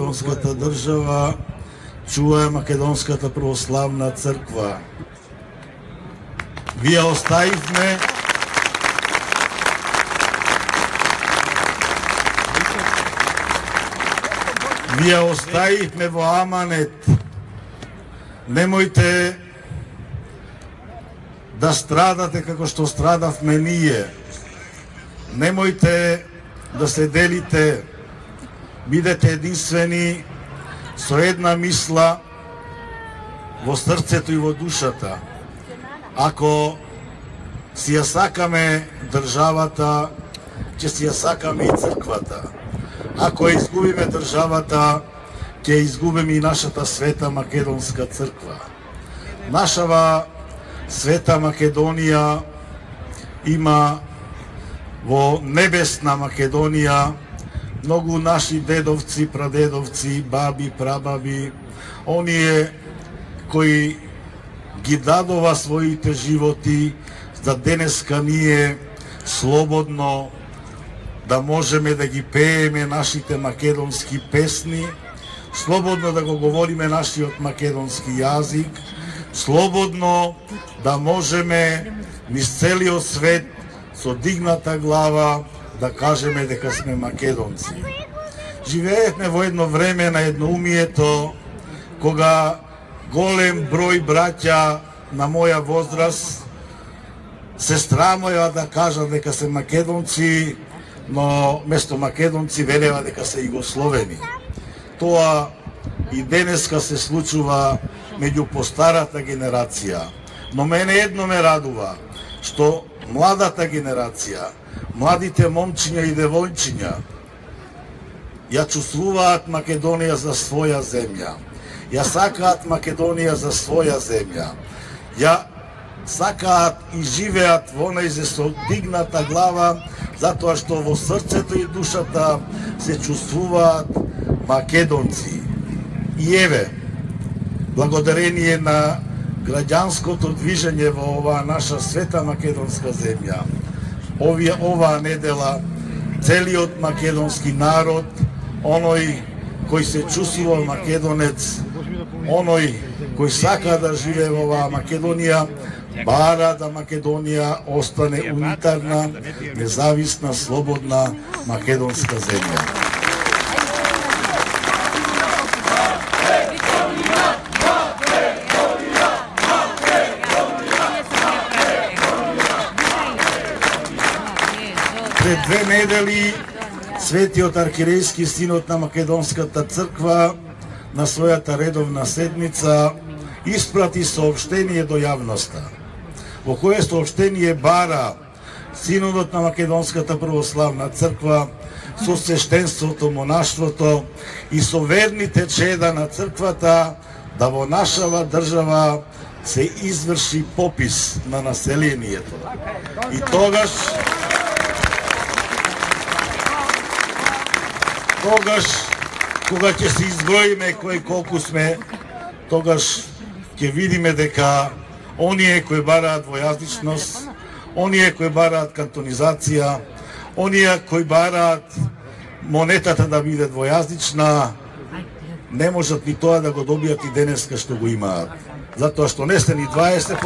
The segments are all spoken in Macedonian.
македонската држава, чува Македонската православна црква. Вие оставивме во аманет. Немојте да страдате како што страдавме ние. Немојте да се делите. Бидете единствени со една мисла во срцето и во душата. Ако си ја сакаме државата, ќе си ја сакаме и црквата. Ако ја изгубиме државата, ќе изгубиме и нашата света македонска црква. Нашава света Македонија има во небесна Македонија многу наши дедовци, прадедовци, баби, прабаби, оние кои ги дадова своите животи за денеска ние слободно да можеме да ги пееме нашите македонски песни, слободно да го говориме нашиот македонски јазик, слободно да можеме низ целиот свет со дигната глава да кажеме дека сме македонци. Живеевме во едно време на едноумието, кога голем број браќа на моја возраст се срамоја да кажат дека се македонци, но место македонци велева дека се југословени. Тоа и денеска се случува меѓу постарата генерација. Но мене едно ме радува, што младата генерација, младите момчиња и девојчиња ја чувствуваат Македонија за своја земја. Ја сакаат Македонија за своја земја. Ја сакаат и живеат во нејзе со дигната глава, затоа што во срцето и душата се чувствуваат македонци. И еве, благодарение на граѓанското движење во оваа наша света македонска земја, оваа недела целиот македонски народ, оној кој се чувствува македонец, оној кој сака да живее во оваа Македонија, бара да Македонија остане унитарна, независна, слободна македонска земја. Пред 2 недели Светиот архиерејски синод на Македонската црква на својата редовна седница испрати соопштение до јавноста, во кое соопштение бара Синодот на Македонската православна црква со свештенството, монаштвото и со верните чеда на црквата да во нашава држава се изврши попис на населението. И тогаш кога ќе се изброиме кој колку сме, тогаш ќе видиме дека оние кои бараат двојазичност, оние кои бараат кантонизација, оние кои бараат монетата да биде двојазична, не можат ни тоа да го добијат и денеска што го имаат. Затоа што не сте ни 20%,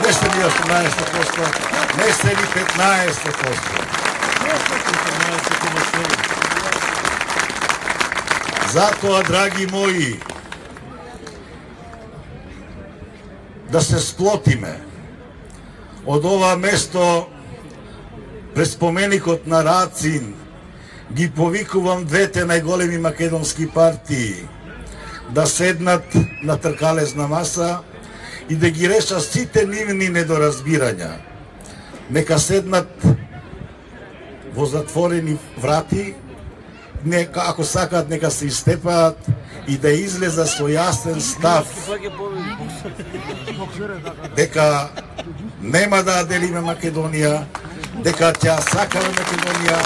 не сте ни 18%, не сте ни 15%. Затоа, драги мои, да се сплотиме од ова место пред споменикот на Рацин, ги повикувам двете најголеми македонски партии да седнат на тркалезна маса и да ги решат сите нивни недоразбирања. Нека седнат во затворени врати, нека, ако сакаат, нека се истепаат и да излеза со јасен став дека нема да делиме Македонија, дека ќе сакаме Македонија,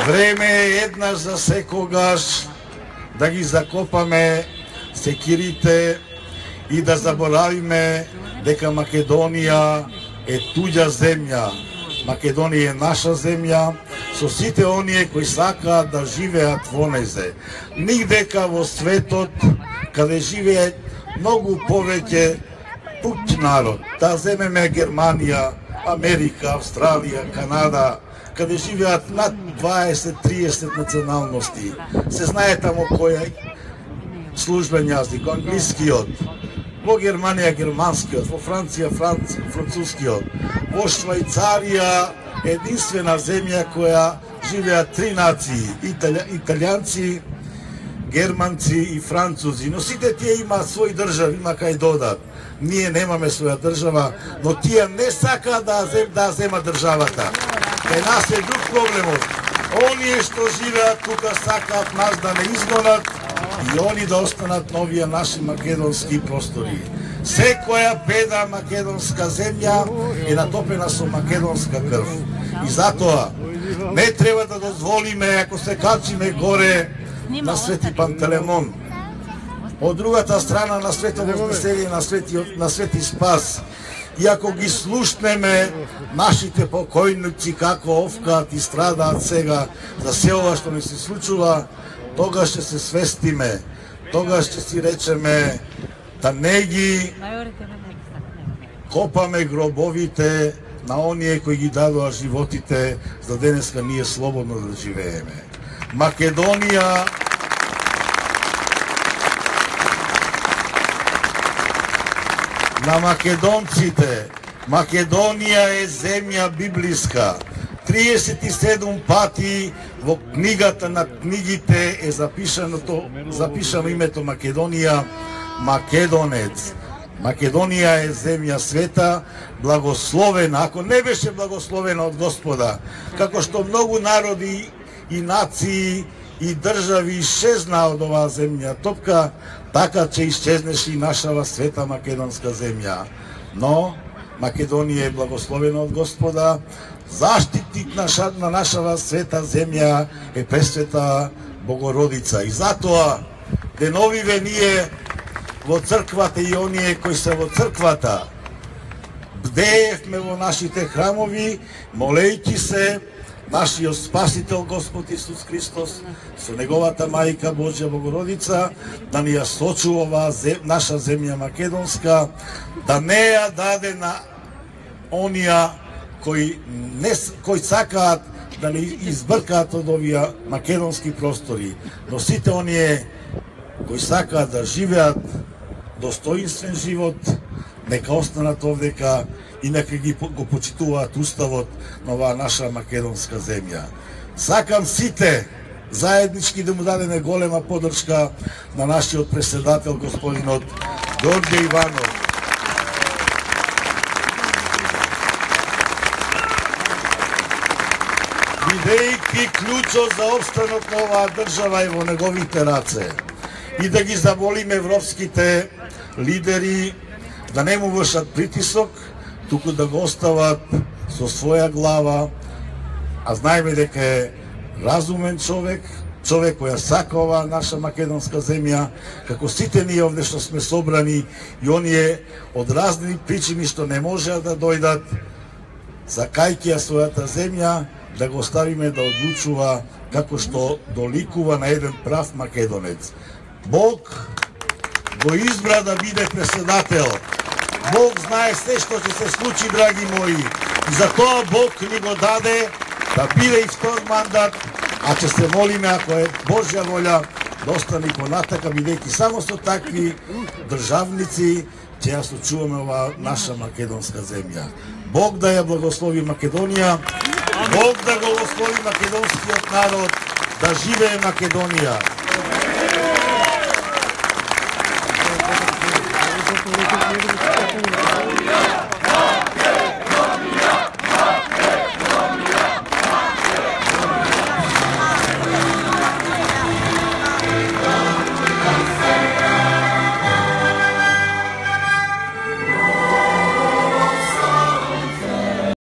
време е една еднаш за секогаш да ги закопаме секирите и да заборавиме дека Македонија е туѓа земја. Македонија е наша земја, со сите оние кои сакаат да живеат во незе. Нигдека во светот, каде живеат многу повеќе туѓ народ, да земеме Германија, Америка, Австралија, Канада, каде живеат над 20-30 националности. Се знае тамо кој е службен јазик, англискиот, во Германија германскиот, во Франција францускиот, во Швајцарија единствена земја која живеат 3 нации, италијанци, германци и французи, но сите тие имаат своји држави, има кај додат. Ние немаме своја држава, но тие не сакаат да земат државата. Кај нас е друг проблемот. Оние што живеат тука сакаат нас да не изгонат и они да останат на овие наши македонски простори. Секоја беда македонска земја е натопена со македонска крв. И затоа не треба да дозволиме, ако се качиме горе на Свети Пантелемон, од другата страна на Светото Вознесение на Свети Спас, и ако ги слушнеме нашите покојници како овкаат и страдаат сега за се ова што не се случува, тогаш ќе се свестиме, тогаш ќе си речеме да не ги копаме гробовите на оние кои ги дадоа животите за денеска ние слободно да живееме. Македонија на македонците, Македонија е земја библиска. 37 пати во книгата на книгите е запишано името Македонија, македонец. Македонија е земја света, благословена, ако не беше благословена од Господа, како што многу народи и нации и држави исчезна од оваа земја топка, така че исчезнеше и нашава света македонска земја. Но Македонија е благословена од Господа, заштитник на нашава света земја е Пресвета Богородица. И затоа деновиве ние во црквата и оние кои се во црквата бдеевме во нашите храмови, молејќи се нашиот Спасител Господ Исус Христос со неговата мајка Божја Богородица да ни ја сочува наша земја македонска, да не ја даде на оние кои сакаат да ни избркаат од овие македонски простори, но сите оние кои сакаат да живеат достоинствен живот, нека останат овдека и нека го почитуваат уставот на оваа наша македонска земја. Сакам сите заеднички да му дадеме голема поддршка на нашиот председател господинот Ѓорѓе Иванов. Бидејќи клучот за опстанок на оваа држава е во неговите раце, и да ги заболиме европските лидери да не му вршат притисок, туку да го остават со своја глава, а знаеме дека е разумен човек која сака оваа наша македонска земја, како сите ние овде што сме собрани и оние од разни причини што не можеа да дојдат, сакајќи ја својата земја, да го оставиме да одлучува како што доликува на еден прав македонец. Бог го избра да биде председател. Бог знае се што ќе се случи, драги мои. И затоа Бог ни го даде да биде и втор мандат, а ќе се молиме, ако е Божја волја, да остане понатака, бидејќи само со такви државници ќе ја сочуваме оваа наша македонска земја. Бог да ја благослови Македонија, Бог да го благослови македонскиот народ, да живее Македонија.